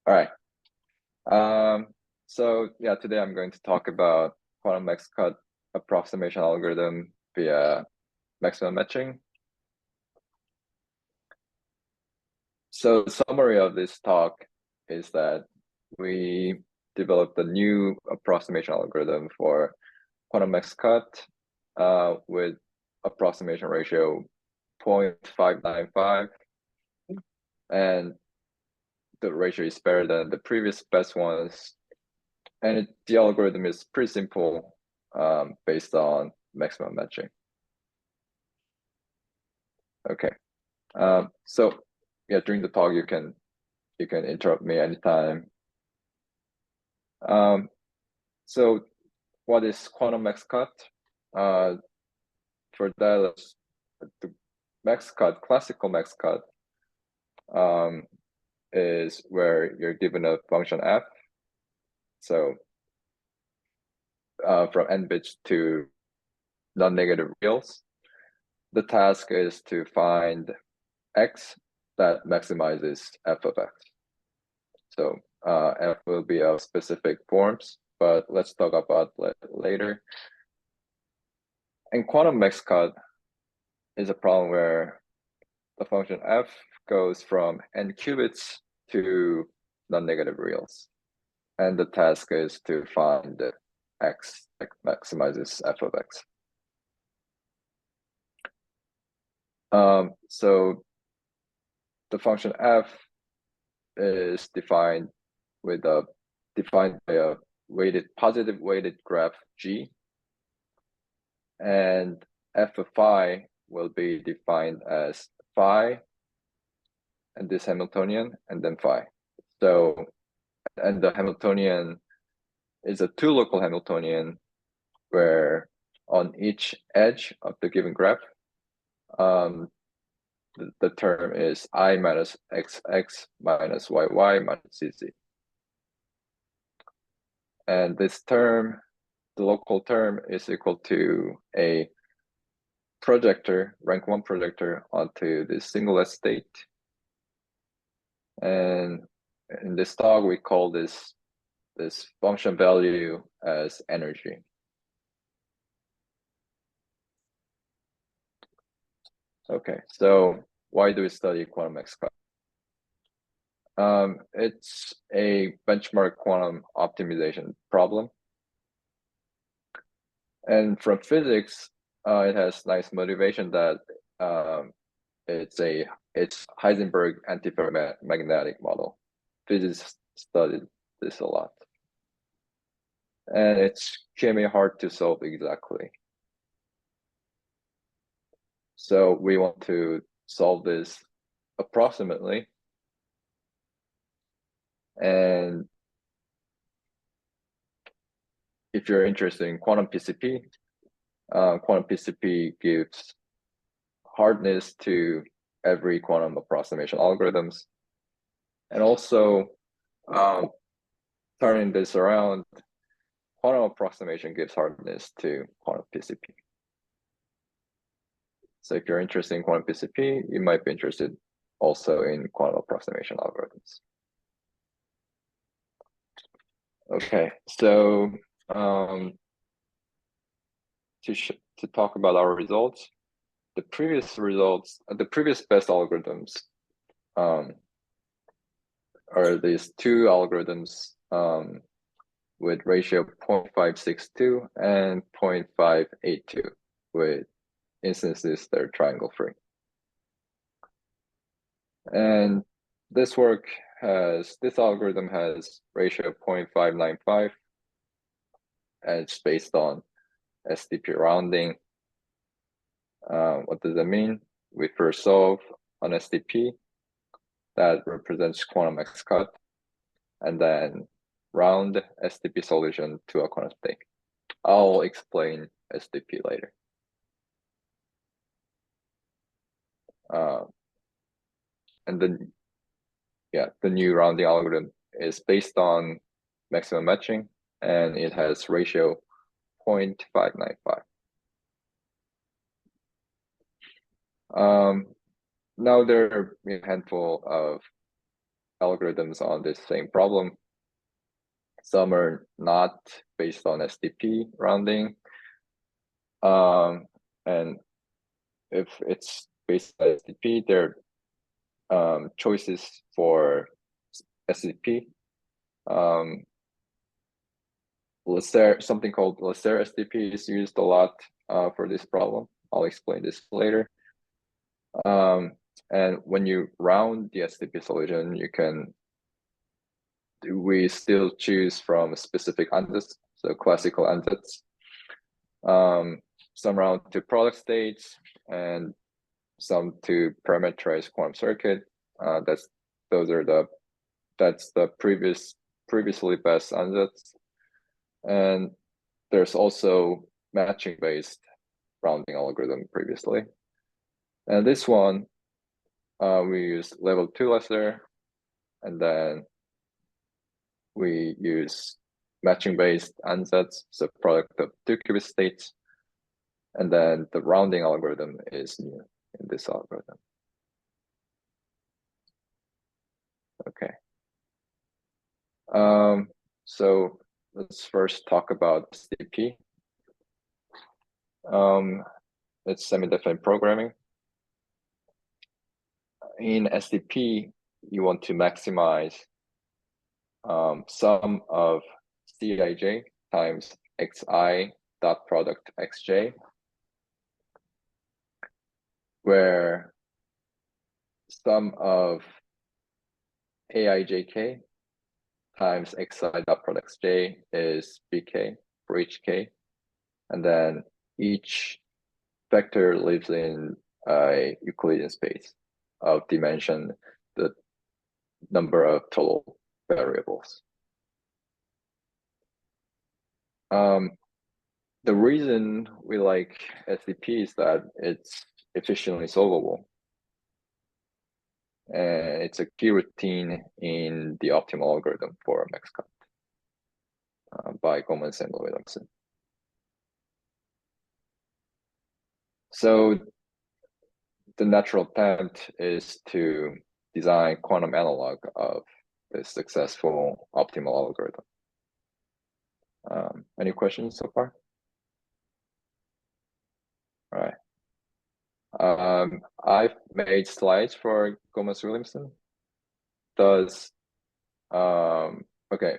All right. So yeah, today I'm going to talk about quantum max-cut approximation algorithm via maximum matching. So the summary of this talk is that we developed a new approximation algorithm for quantum max-cut with approximation ratio 0.595, and the ratio is better than the previous best ones. And the algorithm is pretty simple, based on maximum matching. Okay. So yeah, during the talk you can interrupt me anytime. So what is quantum max cut? For that, the max cut, classical max cut, is where you're given a function f. So from n bits to non-negative reals, the task is to find x that maximizes f of x. So f will be of specific forms, but let's talk about that later. And quantum max cut is a problem where the function f goes from n qubits to non-negative reals, and the task is to find x that maximizes f of x. So the function f is defined by a positive weighted graph G, and f of phi will be defined as phi and this Hamiltonian and then phi. So, and the Hamiltonian is a two local Hamiltonian where on each edge of the given graph, the term is I minus xx minus yy minus cz. And this term, the local term, is equal to a projector, rank 1 projector onto this singlet state. And in this talk, we call this function value as energy. Okay, so why do we study quantum max-cut? It's a benchmark quantum optimization problem. And from physics, it has nice motivation that it's Heisenberg antiferromagnetic model. Physicists studied this a lot. And it's can be hard to solve exactly. So we want to solve this approximately. And if you're interested in quantum PCP, quantum PCP gives hardness to every quantum approximation algorithms. And also, turning this around, quantum approximation gives hardness to quantum PCP. So if you're interested in quantum PCP, you might be interested also in quantum approximation algorithms. Okay, so to talk about our results, the previous best algorithms are these two algorithms with ratio 0.562 and 0.582 with instances that are triangle free. And this algorithm has ratio 0.595, and it's based on SDP rounding. What does that mean? We first solve an SDP that represents quantum max cut, and then round SDP solution to a quantum state. I'll explain SDP later. And then, yeah, the new rounding algorithm is based on maximum matching, and it has ratio 0.595. Now there are a handful of algorithms on this same problem. Some are not based on SDP rounding. And if it's based on SDP, there are choices for SDP. Something called Lasser SDP is used a lot for this problem. I'll explain this later. And when you round the SDP solution, we still choose from specific ansatz, so classical ansatz. Some round to product states and some to parameterized quantum circuit. That's the previously best ansatz. And there's also matching based rounding algorithm previously. And this one, we use level 2 Lasser, and then we use matching based ansatz, so product of 2 qubit states. And then the rounding algorithm is new in this algorithm. Okay. So let's first talk about SDP. It's semi-definite programming. In SDP, you want to maximize sum of Cij times Xi dot product Xj, where sum of Aijk times Xi dot product Xj is Bk for each k, and then each vector lives in a Euclidean space of dimension the number of total variables. The reason we like SDP is that it's efficiently solvable. And it's a key routine in the optimal algorithm for max-cut by Goldman and Williamson. So the natural attempt is to design quantum analog of the successful optimal algorithm. Any questions so far? All right. I've made slides for Gomez-Williamson. Okay,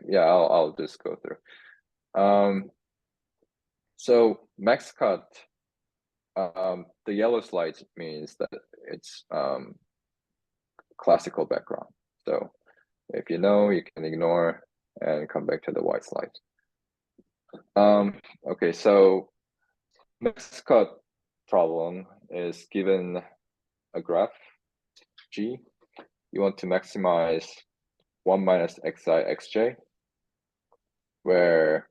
yeah, I'll just go through. So max cut, the yellow slides means that it's classical background. So if you know, you can ignore and come back to the white slides. Okay, so max cut problem is given a graph G. You want to maximize 1 minus xi xj, where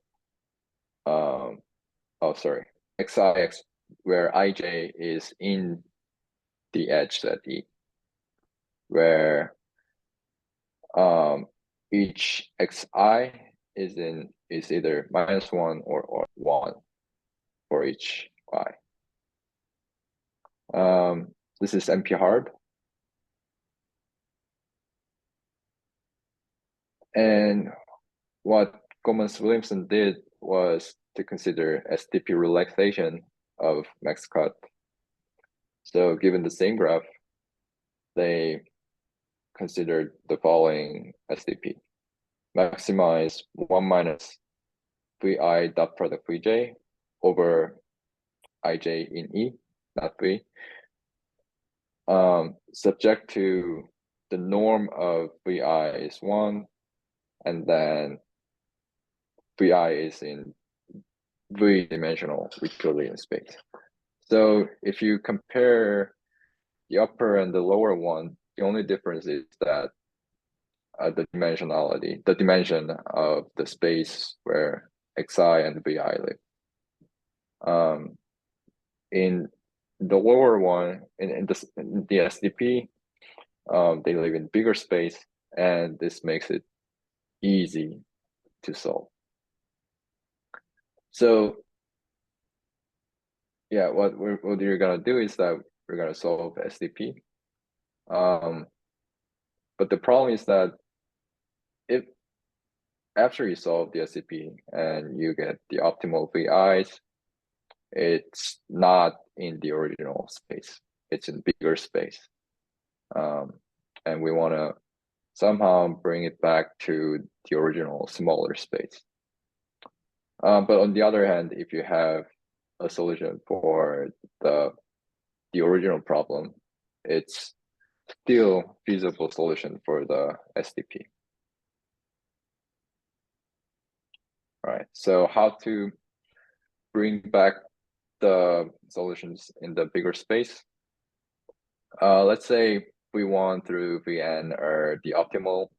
where ij is in the edge set E, where each xi is either -1 or 1 for each y. This is NP hard. And what Gomez-Williamson did was to consider SDP relaxation of max cut. So given the same graph, they considered the following SDP. Maximize 1 minus vi dot product vj over ij in E, not V, subject to the norm of vi is 1, and then vi is in V-dimensional Euclidean space. So if you compare the upper and the lower one, the only difference is that the dimension of the space where xi and vi live. In the lower one, in the SDP, they live in bigger space, and this makes it easy to solve. So yeah, what you're gonna do is that we're gonna solve SDP. But the problem is that if after you solve the SCP and you get the optimal VIs, it's not in the original space. It's in bigger space. And we want to somehow bring it back to the original smaller space. But on the other hand, if you have a solution for the original problem, it's still feasible solution for the SDP. All right, so how to bring back the solutions in the bigger space? Let's say V1 through Vn are the optimal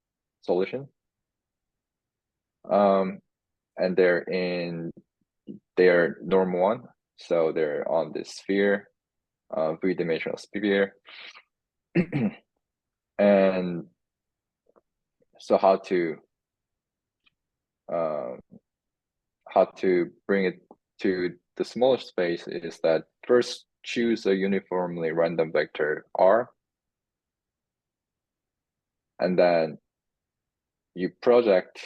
solution. And they're norm 1, so they're on this sphere, three-dimensional sphere. And so how to bring it to the smaller space is that first choose a uniformly random vector R, and then you project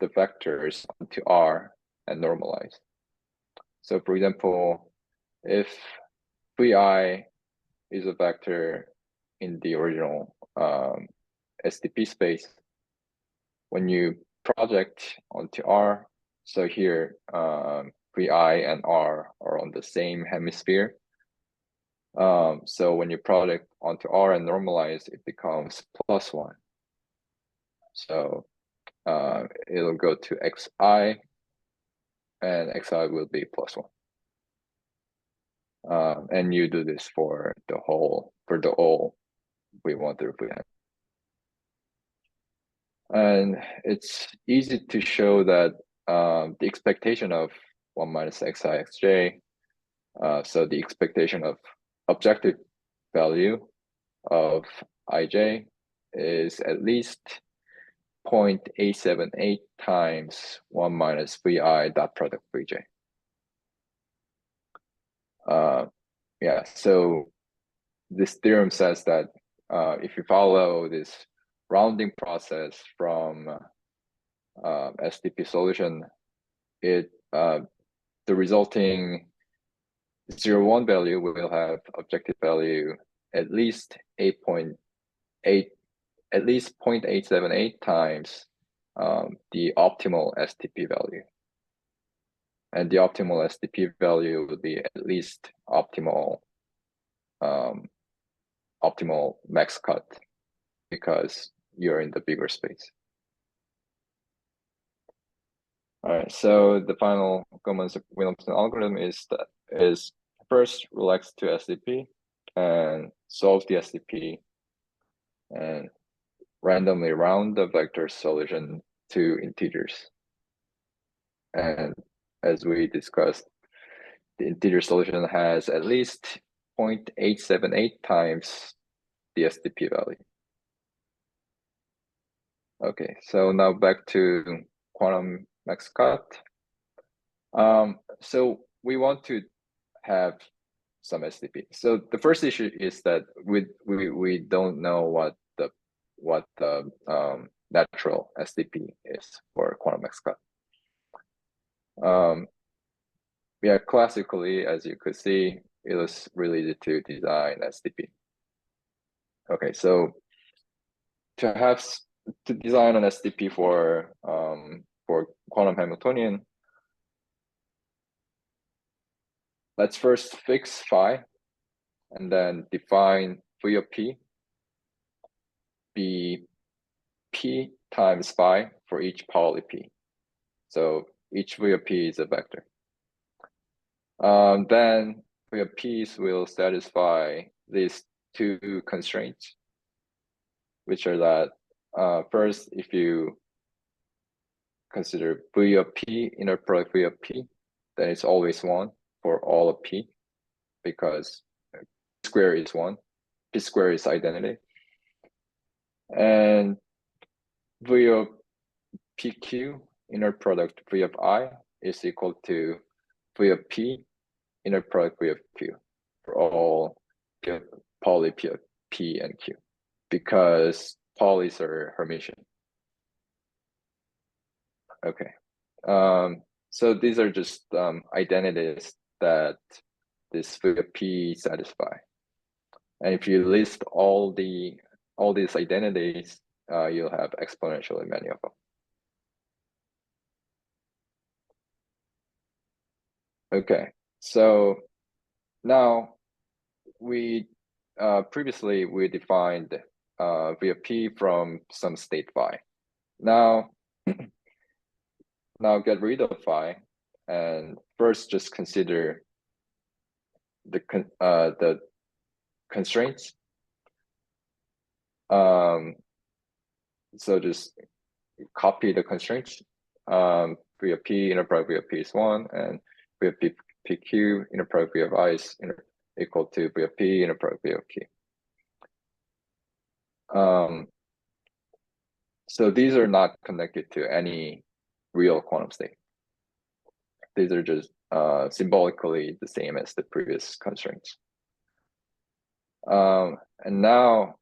the vectors onto R and normalize. So for example, if Vi is a vector in the original SDP space, when you project onto R, so here Vi and R are on the same hemisphere. So when you project onto R and normalize, it becomes +1. So it'll go to Xi, and Xi will be +1. And you do this for the all V1 through Vn. And it's easy to show that the expectation of 1 minus Xi Xj, so the expectation of objective value of Ij is at least 0.878 times 1 minus Vi dot product Vj. Yeah, so this theorem says that if you follow this rounding process from SDP solution, the resulting 0, 1 value will have objective value at least 0.878 times the optimal SDP value. And the optimal SDP value will be at least optimal max cut, because you're in the bigger space. All right, so the final Goldman-Williamson algorithm is first relax to SDP and solve the SDP and randomly round the vector solution to integers. And as we discussed, the integer solution has at least 0.878 times the SDP value. Okay, so now back to quantum max cut. So we want to have some SDP. So the first issue is that we don't know what the natural SDP is for quantum max cut. Yeah, classically, as you could see, it was really easy to design SDP. Okay, so to design an SDP for quantum Hamiltonian, let's first fix phi, and then define phi of p be p times phi for each Pauli p. So each phi of p is a vector. Then phi of p's will satisfy these two constraints, which are that first, if you consider phi of p inner product phi of p, then it's always 1 for all of p, because p square is 1, p square is identity. And v of pq inner product v of I is equal to v of p inner product v of q for all Pauli p of p and q, because polys are Hermitian. Okay. So these are just identities that this phi of P satisfy. And if you list all these identities, you'll have exponentially many of them. Okay, so now we previously we defined V of P from some state phi. Now get rid of phi and first just consider the constraints. So just copy the constraints. V of P inner product V of P is 1, and V of PQ inner product V of I is equal to V of P inner product V of Q. So these are not connected to any real quantum state. These are just symbolically the same as the previous constraints. And now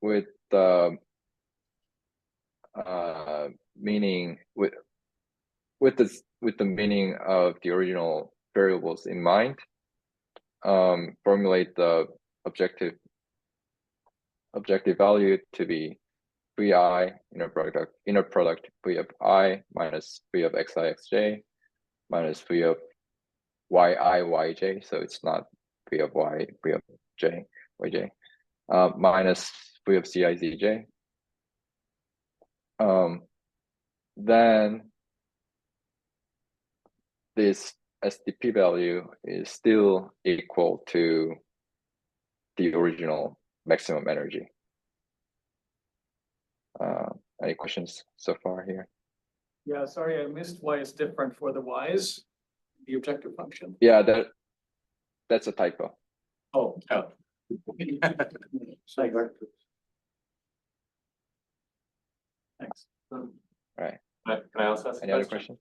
with the meaning with the meaning of the original variables in mind, formulate the objective value to be Vi inner product V of I minus V of Xi Xj minus V of Yi Yj. So it's not V of Y V of J Yj minus V of Ci Zj. Then this SDP value is still equal to the original maximum energy. Any questions so far here? Yeah, sorry, I missed why it's different for the y's, the objective function. Yeah, that's a typo. Oh. Thanks. Right. Can I also ask Any other questions?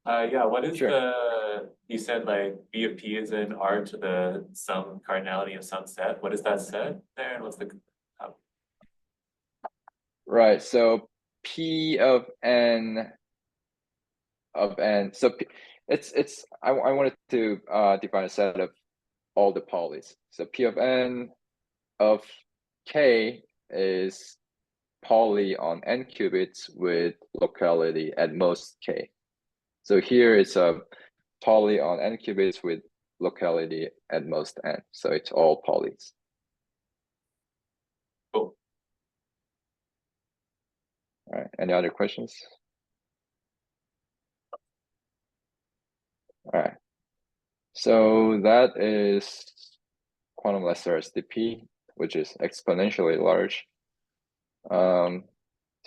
Yeah, what is Sure. you said like V of P is in R to the some cardinality of some set. What is that set there, and what's the Right, so P of n so I wanted to define a set of all the polys. So P of n of k is poly on n qubits with locality at most k. So here it's a poly on n qubits with locality at most n. So it's all polys. Cool. All right, any other questions? All right, so that is quantum lesser SDP, which is exponentially large. To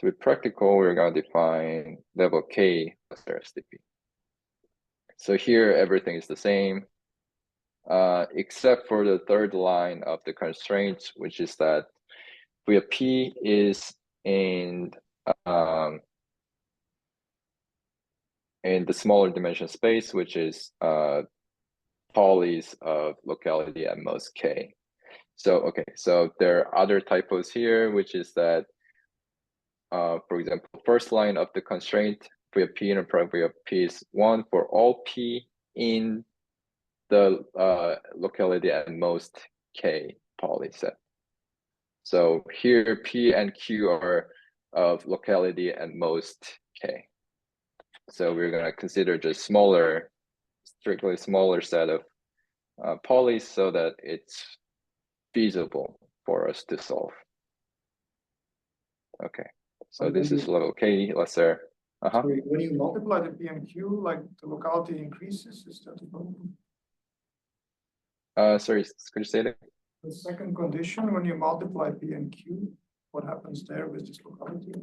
be practical, we're going to define level K lesser SDP. So here everything is the same, except for the third line of the constraints, which is that V of P is in the smaller dimension space, which is polys of locality at most k. So okay, so there are other typos here, which is that, for example, first line of the constraint V of P inner product V of P is 1 for all P in the locality at most k poly set. So here P and Q are of locality at most k. So we're going to consider just strictly smaller set of polys so that it's feasible for us to solve. Okay, so this is level K lesser. Sorry, when you multiply the P and Q, like the locality increases, is that the problem? Sorry, could you say that? The second condition, when you multiply P and Q, what happens there with this locality?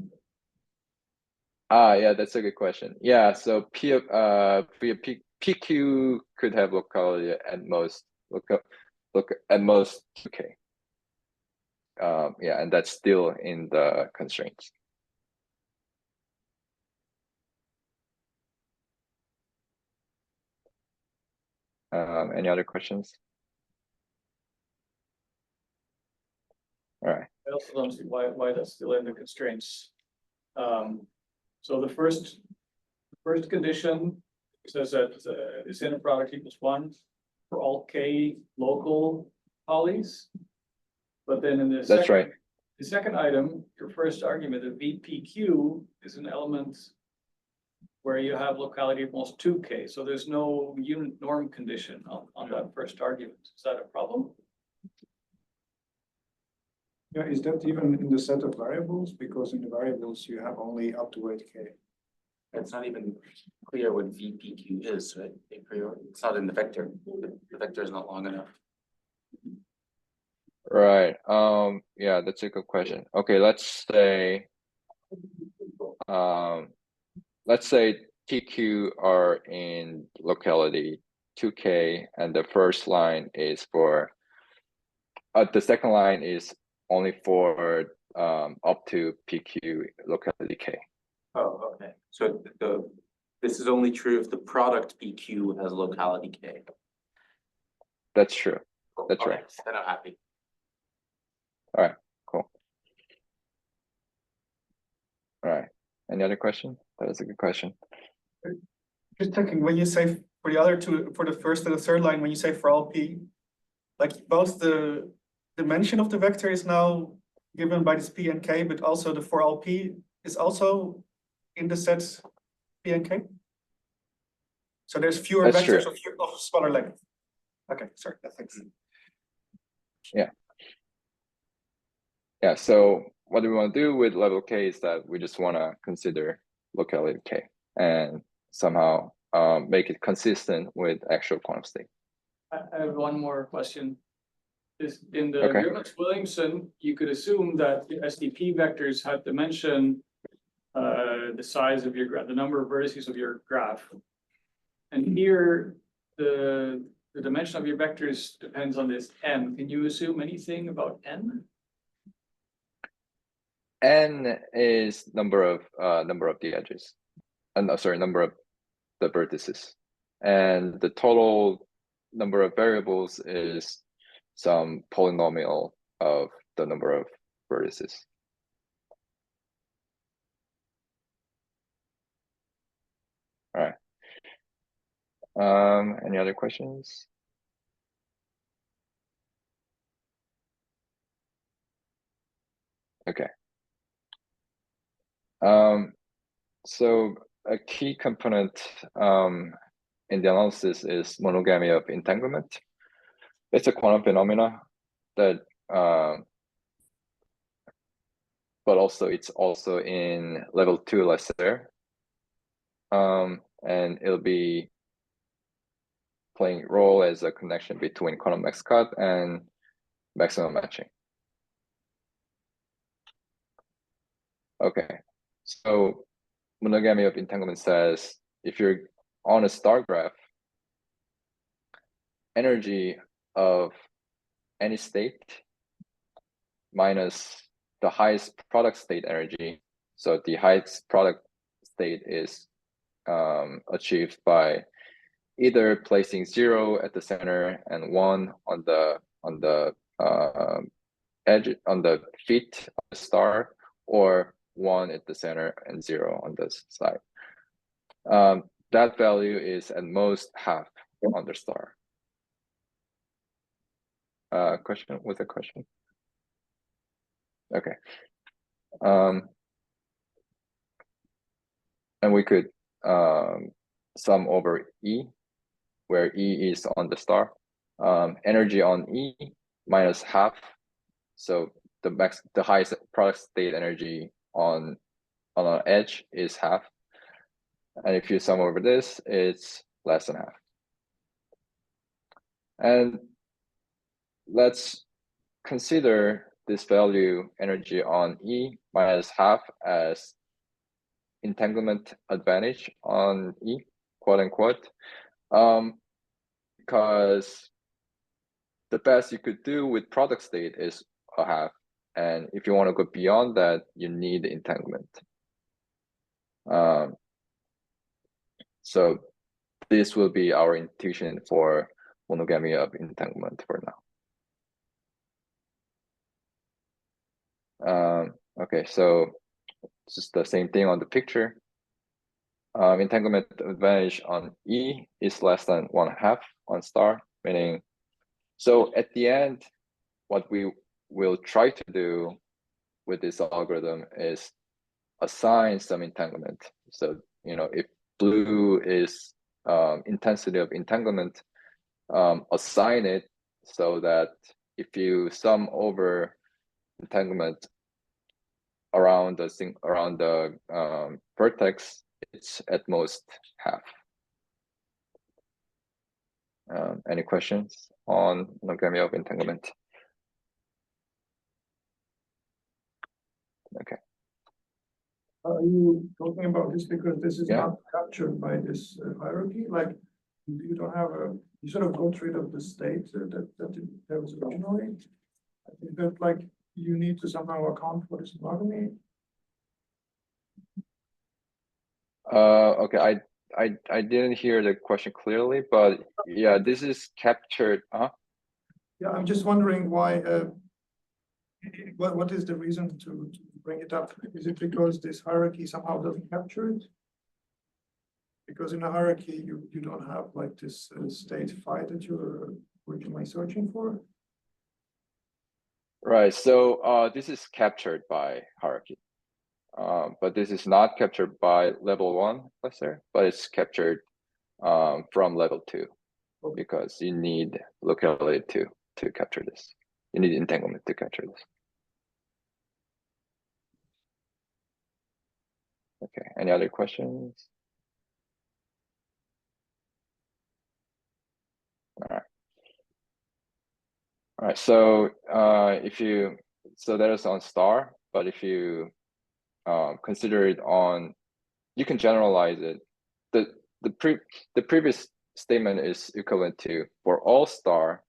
Yeah, that's a good question. Yeah, so PQ could have locality at most at most 2K. Yeah, and that's still in the constraints. Any other questions? All right. I also don't see why that's still in the constraints. So the first condition says that this inner product equals 1 for all k local polys. But then in the That's right. The second item, your first argument, the VPQ is an element where you have locality of most 2k. So there's no unit norm condition on that first argument. Is that a problem? Yeah, is that even in the set of variables? Because in the variables, you have only up to 8k. It's not even clear what VPQ is, right? A priori. It's not in the vector. The vector is not long enough. Right. Yeah, that's a good question. Okay, let's say TQ are in locality 2k, and the first line is for the second line is only for up to PQ locality k. Oh, okay. So this is only true if the product PQ has locality K. That's true. That's Okay, right. then I'm happy. All right, cool. All right. Any other question? That is a good question. Just checking, when you say for the other two, for the first and the third line, when you say for all p, like both the dimension of the vector is now given by this p and k, but also the for all p is also in the set p and k? So there's fewer That's vectors true. of smaller length. Okay, sorry, thanks. Yeah, so what we want to do with level k is that we just want to consider locality k and somehow make it consistent with actual quantum state. I have one more question. Is in the Okay. Williamson, you could assume that the SDP vectors have dimension the size of your graph, the number of vertices of your graph. And here, the dimension of your vectors depends on this n. Can you assume anything about n? N is number of the edges, and sorry, number of the vertices, and the total number of variables is some polynomial of the number of vertices. All right. Any other questions? Okay. So a key component in the analysis is monogamy of entanglement. It's a quantum phenomena that, but also it's also in level 2 Lasserre, and it'll be playing a role as a connection between quantum max cut and maximum matching. Okay, so monogamy of entanglement says if you're on a star graph, energy of any state minus the highest product state energy. So the highest product state is achieved by either placing 0 at the center and 1 on the edge, on the feet of the star, or 1 at the center and 0 on this side. That value is at most half on the star. Question with a question. Okay. And we could sum over E, where E is on the star. Energy on E minus half. So the highest product state energy on an edge is half. And if you sum over this, it's less than half. And let's consider this value, energy on E minus half, as entanglement advantage on E, quote unquote, because the best you could do with product state is a half. And if you want to go beyond that, you need entanglement. So this will be our intuition for monogamy of entanglement for now. Okay, so it's just the same thing on the picture. Entanglement advantage on E is less than 1/2 on star, meaning, so at the end, what we will try to do with this algorithm is assign some entanglement. So, if blue is intensity of entanglement, assign it so that if you sum over entanglement around the vertex, it's at most 1/2. Any questions on monogamy of entanglement? Okay. Are you talking about this because this is Yeah. not captured by this hierarchy? Like, you don't have you sort of got rid of the state that there was originally? I think that like you need to somehow account for this monogamy. Okay, I didn't hear the question clearly, but yeah, this is captured. Yeah, I'm just wondering why, what is the reason to bring it up? Is it because this hierarchy somehow doesn't capture it? Because in a hierarchy, you don't have like this state phi that you're originally searching for. Right, so this is captured by hierarchy. But this is not captured by level 1 cluster, but it's captured from level 2, because you need locality to capture this. You need entanglement to capture this. Okay, any other questions? All right, so so that is on star, but if you consider it on, you can generalize it. The previous statement is equivalent to, for all star,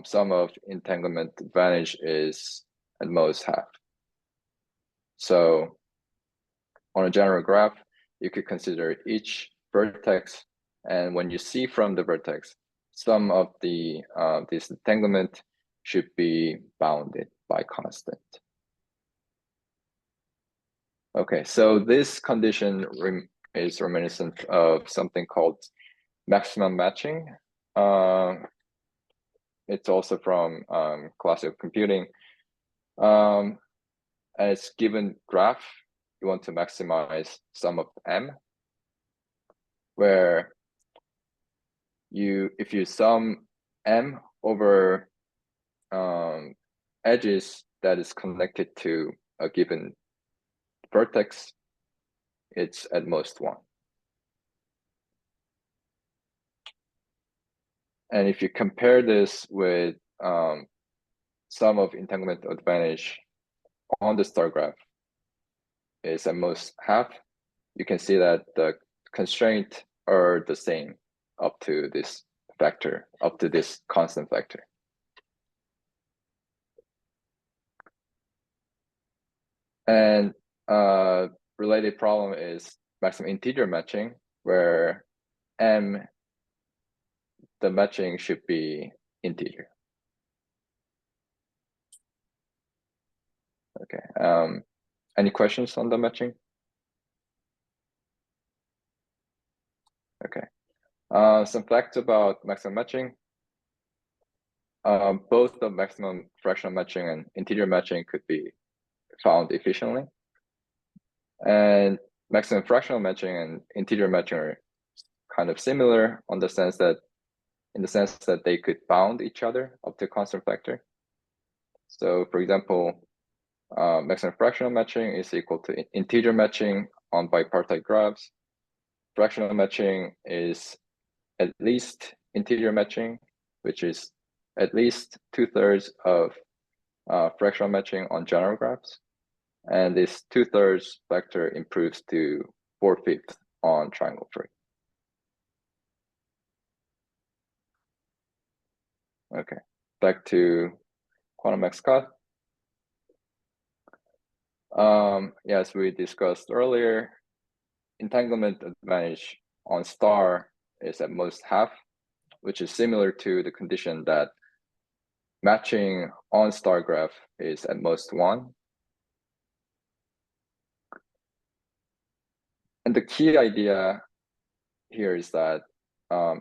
sum of entanglement advantage is at most 1/2. So on a general graph, you could consider each vertex, and when you see from the vertex, some of the this entanglement should be bounded by constant. Okay, so this condition is reminiscent of something called maximum matching. It's also from classical computing. And it's given graph, you want to maximize sum of M, where if you sum M over edges that is connected to a given vertex, it's at most 1. And if you compare this with sum of entanglement advantage on the star graph is at most 1/2, you can see that the constraints are the same up to this vector, up to this constant vector. And related problem is maximum integer matching, where M, the matching should be integer. Okay, any questions on the matching? Okay, some facts about maximum matching. Both the maximum fractional matching and integer matching could be found efficiently. And maximum fractional matching and integer matching are kind of similar in the sense that they could bound each other up to constant vector. So for example, maximum fractional matching is equal to integer matching on bipartite graphs. Fractional matching is at least integer matching, which is at least 2/3 of fractional matching on general graphs. And this 2/3 vector improves to 4/5 on triangle free. Okay, back to quantum X cut. As we discussed earlier, entanglement advantage on star is at most 1/2, which is similar to the condition that matching on star graph is at most 1. And the key idea here is that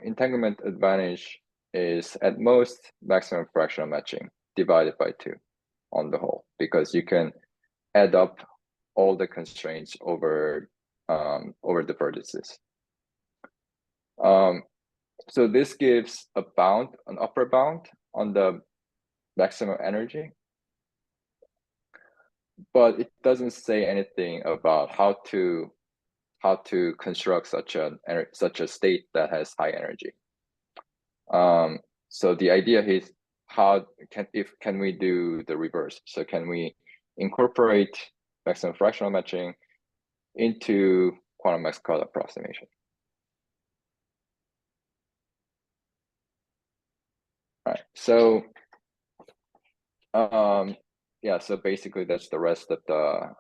entanglement advantage is at most maximum fractional matching divided by 2 on the whole, because you can add up all the constraints over the vertices. So this gives a bound, an upper bound on the maximum energy, but it doesn't say anything about how to construct such a state that has high energy. So the idea is can we do the reverse? So can we incorporate maximum fractional matching into quantum Maxwell approximation? All right. So yeah, so basically that's the rest of the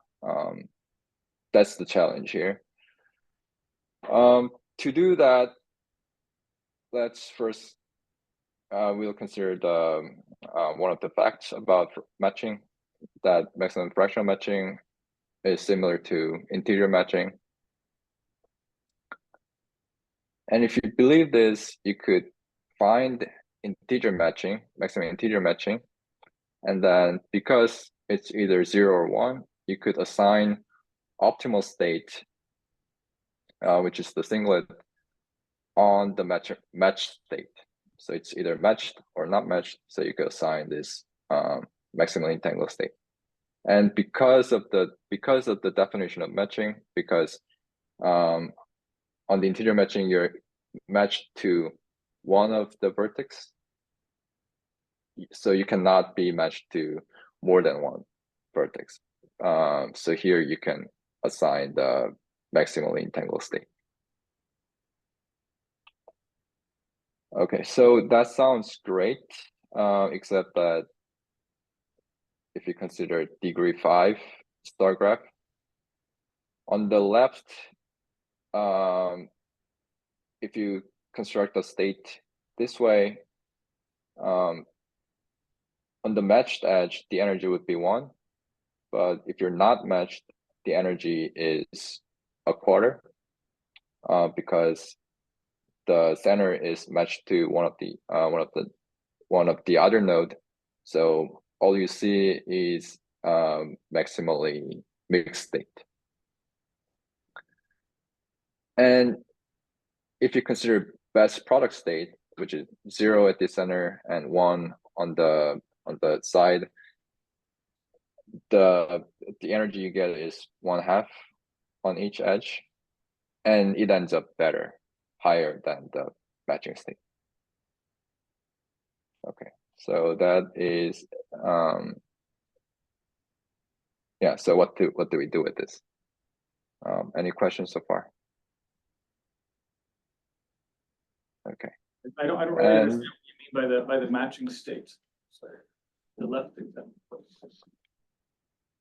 that's the challenge here. To do that, let's first we'll consider the one of the facts about matching, that maximum fractional matching is similar to integer matching. And if you believe this, you could find integer matching, maximum integer matching, and then because it's either 0 or 1, you could assign optimal state, which is the singlet, on the matched state. So it's either matched or not matched, so you could assign this maximally entangled state. And because of the definition of matching, because on the integer matching, you're matched to one of the vertex, so you cannot be matched to more than one vertex. So here you can assign the maximally entangled state. Okay, so that sounds great, except that if you consider degree 5 star graph, on the left, if you construct a state this way, on the matched edge, the energy would be 1, but if you're not matched, the energy is a quarter, because the center is matched to one of the other node. So all you see is maximally mixed state. And if you consider best product state, which is 0 at the center and 1 on the side, the energy you get is 1/2 on each edge, and it ends up better, higher than the matching state. Okay, so that is yeah. So what do we do with this? Any questions so far? Okay. I don't really understand what you mean by the matching state. Sorry, the left example.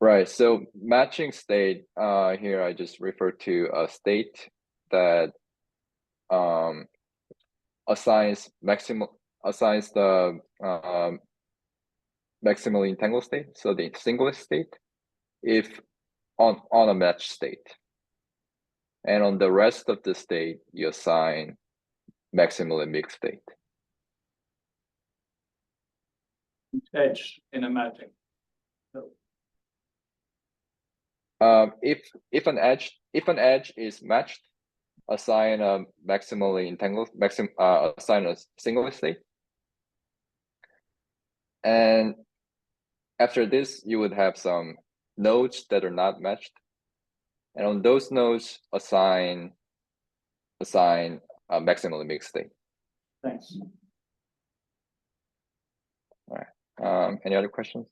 Right. So matching state, here I just refer to a state that assigns the maximally entangled state, so the singlet state, if on a matched state. And on the rest of the state, you assign maximally mixed state. Edge in a matching. So, if an edge is matched, assign a maximally entangled, assign a singlet state. And after this, you would have some nodes that are not matched. And on those nodes, assign a maximally mixed state. thanks. All right. Any other questions?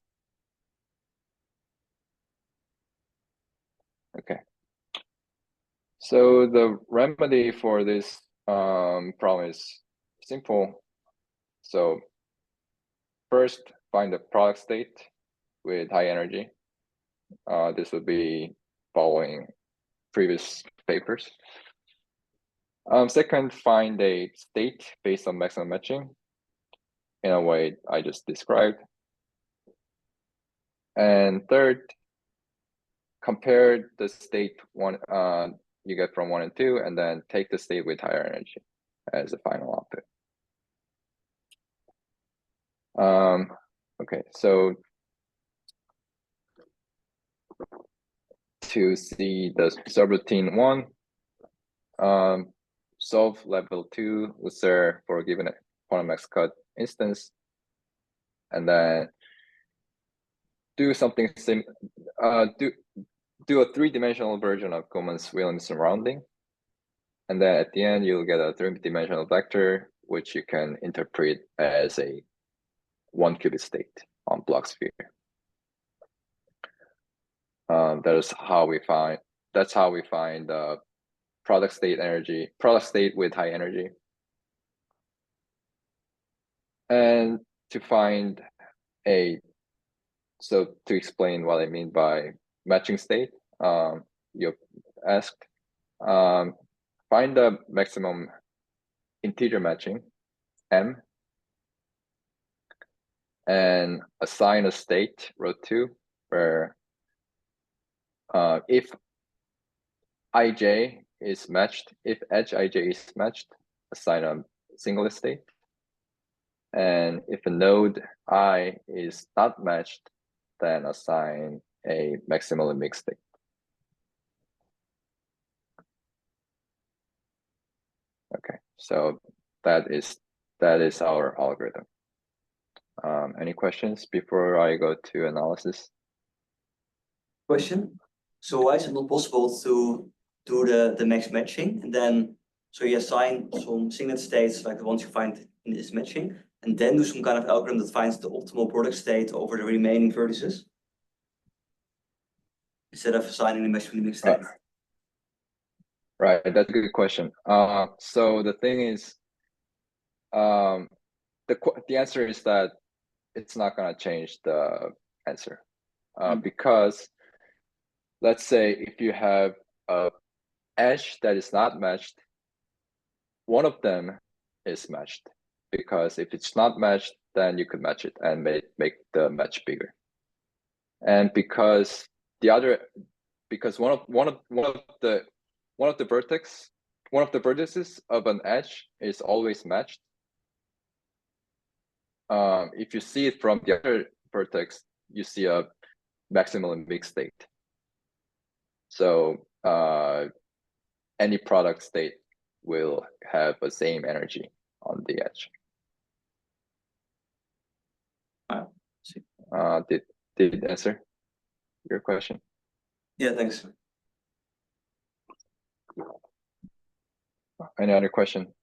Okay. So the remedy for this problem is simple. So first, find the product state with high energy. This would be following previous papers. Second, find a state based on maximum matching in a way I just described. And third, compare the state you get from 1 and 2, and then take the state with higher energy as a final output. Okay, so to see the subroutine 1, solve level 2 Lusser for a given quantum X cut instance, and then do something do a 3-dimensional version of Coleman-Williamson rounding, and then at the end you'll get a 3-dimensional vector which you can interpret as a 1-qubit state on block sphere. That's how we find product state with high energy. And to find so to explain what I mean by matching state, you asked, find the maximum integer matching, M, and assign a state, rho 2, where if ij is matched, if edge ij is matched, assign a singlet state. And if a node I is not matched, then assign a maximally mixed state. Okay, so that is our algorithm. Any questions before I go to analysis? Question. So why is it not possible to do the max matching, and then so you assign some singlet states like the ones you find in this matching, and then do some kind of algorithm that finds the optimal product state over the remaining vertices, instead of assigning the maximally mixed state? Right, that's a good question. So the thing is, the answer is that it's not going to change the answer, because let's say if you have a edge that is not matched, one of them is matched, because if it's not matched, then you could match it and make the match bigger. And because one of the vertices of an edge is always matched, if you see it from the other vertex, you see a maximally mixed state. So any product state will have the same energy on the edge. Did it answer your question? Yeah, thanks. Any other question?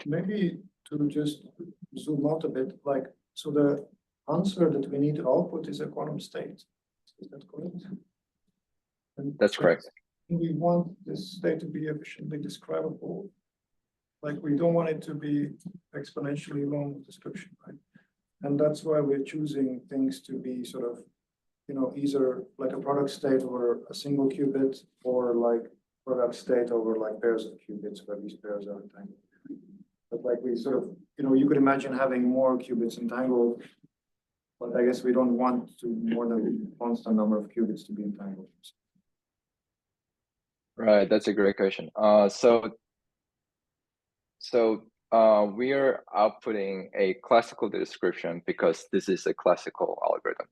Maybe to just zoom out a bit, like, so the answer that we need to output is a quantum state. Is that correct? And That's correct. we want this state to be efficiently describable. Like, we don't want it to be exponentially long description, right? And that's why we're choosing things to be sort of, either like a product state over a single qubit, or like product state over like pairs of qubits where these pairs are entangled. But like we sort of, you could imagine having more qubits entangled, but I guess we don't want more than a constant number of qubits to be entangled. Right, that's a great question. We are outputting a classical description because this is a classical algorithm.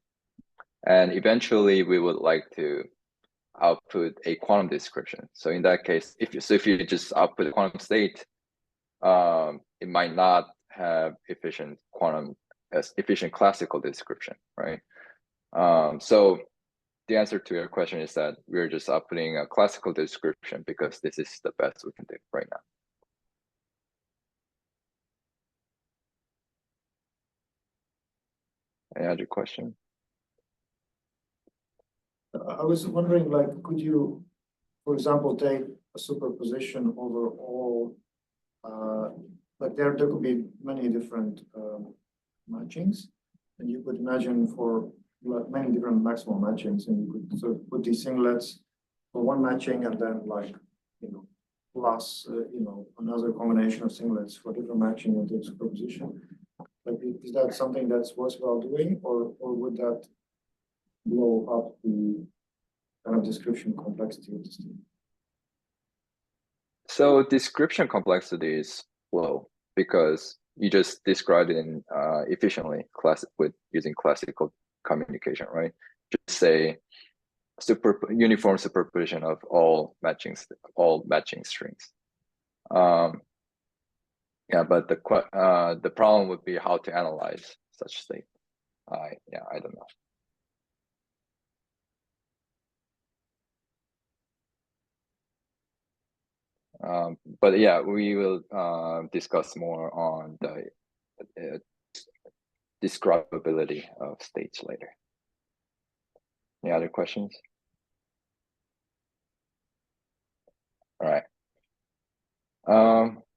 And eventually we would like to output a quantum description. So in that case, if you just output a quantum state, it might not have efficient classical description, right? So the answer to your question is that we're just outputting a classical description because this is the best we can do right now. Any other question? I was wondering, like, could you, for example, take a superposition over all, like there could be many different matchings, and you could imagine for many different maximal matchings, and you could sort of put these singlets for one matching, and then like, plus, another combination of singlets for different matching and the superposition. Like, is that something that's worthwhile doing, or would that blow up kind of description complexity of the state? So description complexity is low because you just described it in efficiently with using classical communication, right? Just say uniform superposition of all matching strings. Yeah, but the problem would be how to analyze such state. I don't know. But yeah, we will discuss more on the describability of states later. Any other questions? All right.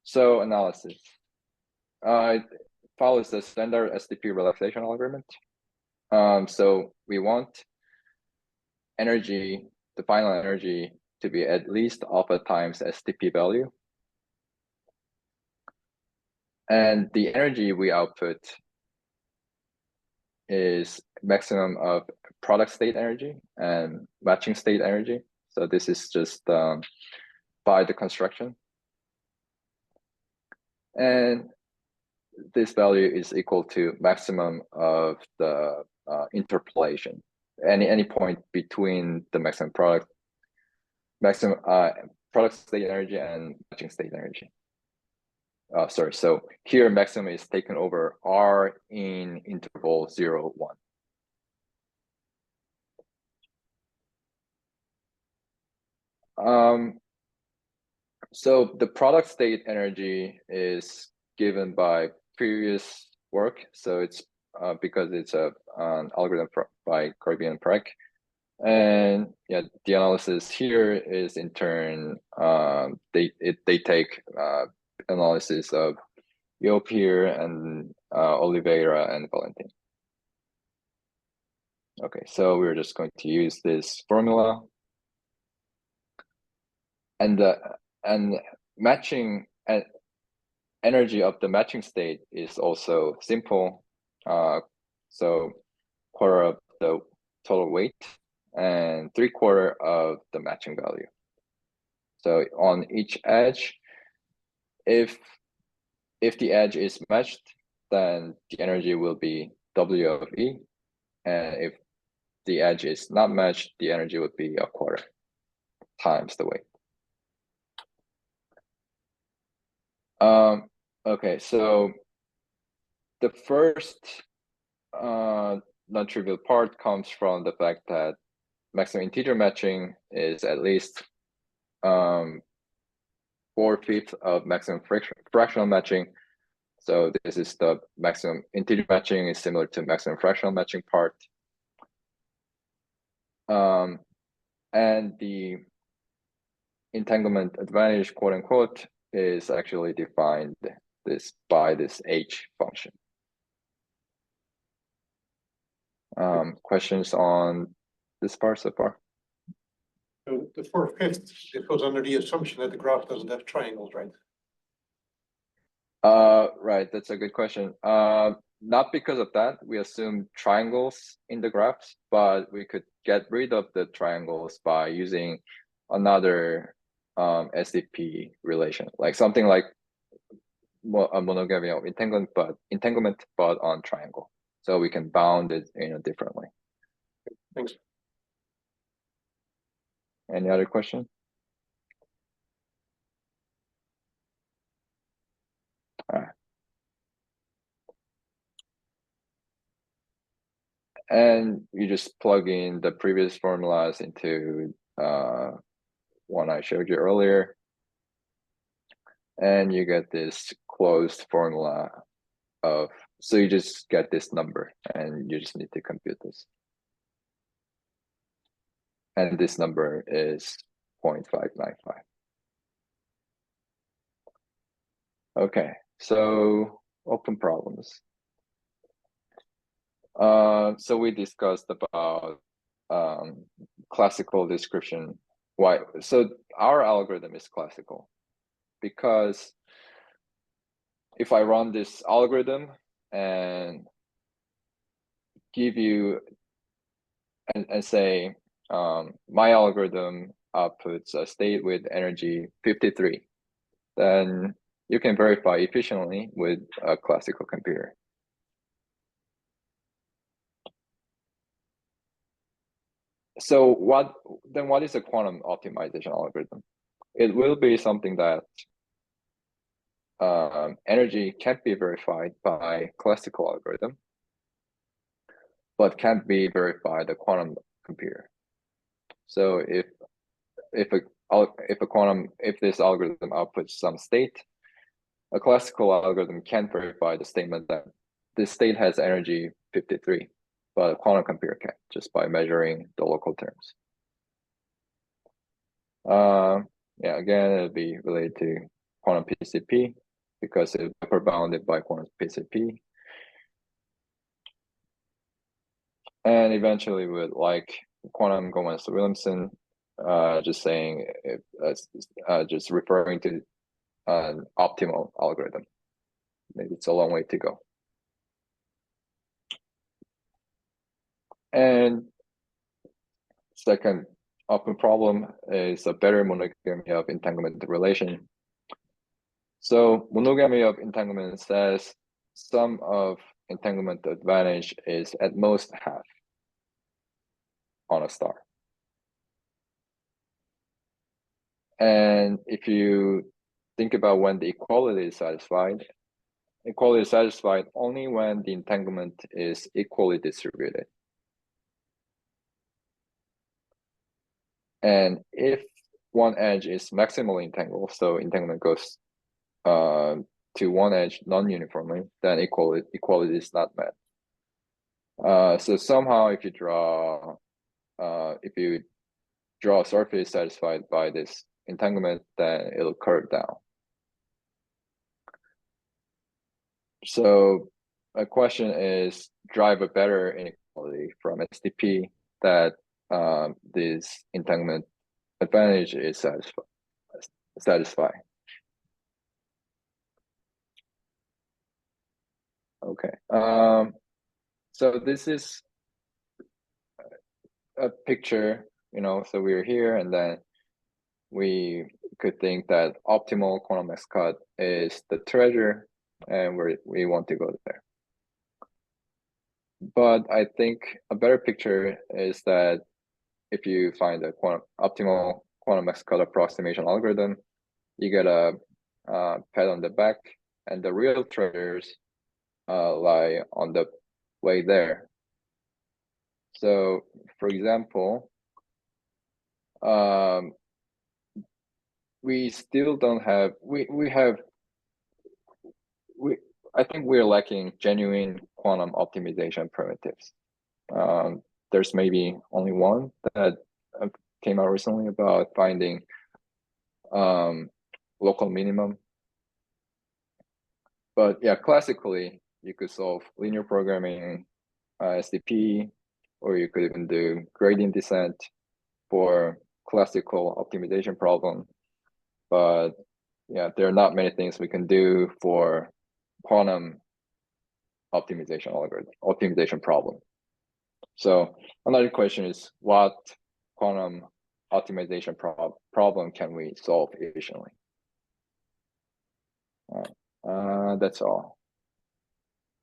So analysis. It follows the standard SDP relaxation algorithm. So we want energy, the final energy, to be at least alpha times SDP value. And the energy we output is maximum of product state energy and matching state energy. So this is just by the construction. And this value is equal to maximum of the interpolation. Any point between the maximum product state energy and matching state energy. Sorry, so here maximum is taken over R in interval 0, 1. So the product state energy is given by previous work. So it's because it's an algorithm by Corby and Prek. And yeah, the analysis here is in turn, they take analysis of Yop here and Oliveira and Valentin. Okay, so we're just going to use this formula. And matching energy of the matching state is also simple. So quarter of the total weight and 3/4 of the matching value. So on each edge, if the edge is matched, then the energy will be W of E. And if the edge is not matched, the energy would be 1/4 times the weight. Okay, so the first non-trivial part comes from the fact that maximum integer matching is at least 4/5 of maximum fractional matching. So this is the maximum integer matching is similar to maximum fractional matching part. And the entanglement advantage, quote unquote, is actually defined by this H function. Questions on this part so far? So the 4/5, it goes under the assumption that the graph doesn't have triangles, right? Right, that's a good question. Not because of that, we assume triangles in the graphs, but we could get rid of the triangles by using another SDP relation, like something like a monogamy of entanglement, but on triangle. So we can bound it differently. Thanks. Any other question? All right. And you just plug in the previous formulas into one I showed you earlier. And you get this closed formula so you just get this number and you just need to compute this. And this number is 0.595. Okay, so open problems. So we discussed about classical description. Why? So our algorithm is classical because if I run this algorithm and give you and say my algorithm outputs a state with energy 53, then you can verify efficiently with a classical computer. So what is a quantum optimization algorithm? It will be something that energy can't be verified by classical algorithm, but can't be verified by quantum computer. So if this algorithm outputs some state, a classical algorithm can't verify the statement that this state has energy 53, but a quantum computer can, just by measuring the local terms. Yeah, again, it'll be related to quantum PCP because it's upper bounded by quantum PCP. And eventually with like quantum Gomez-Williamson, just saying, just referring to an optimal algorithm. Maybe it's a long way to go. And second open problem is a better monogamy of entanglement relation. So monogamy of entanglement says sum of entanglement advantage is at most half on a star. And if you think about when the equality is satisfied only when the entanglement is equally distributed. And if one edge is maximally entangled, so entanglement goes to one edge non-uniformly, then equality is not met. So somehow if you draw a surface satisfied by this entanglement, then it'll curve down. So a question is, drive a better inequality from SDP that this entanglement advantage is satisfying. Okay. So this is a picture, so we're here, and then we could think that optimal quantum X-cut is the treasure, and we want to go there. But I think a better picture is that if you find a optimal quantum X-cut approximation algorithm, you get a pat on the back, and the real treasures lie on the way there. So, for example, we still don't have, I think we're lacking genuine quantum optimization primitives. There's maybe only one that came out recently about finding local minimum. But yeah, classically, you could solve linear programming, SDP, or you could even do gradient descent for classical optimization problem. But yeah, there are not many things we can do for quantum optimization problem. So another question is, what quantum optimization problem can we solve efficiently? That's all.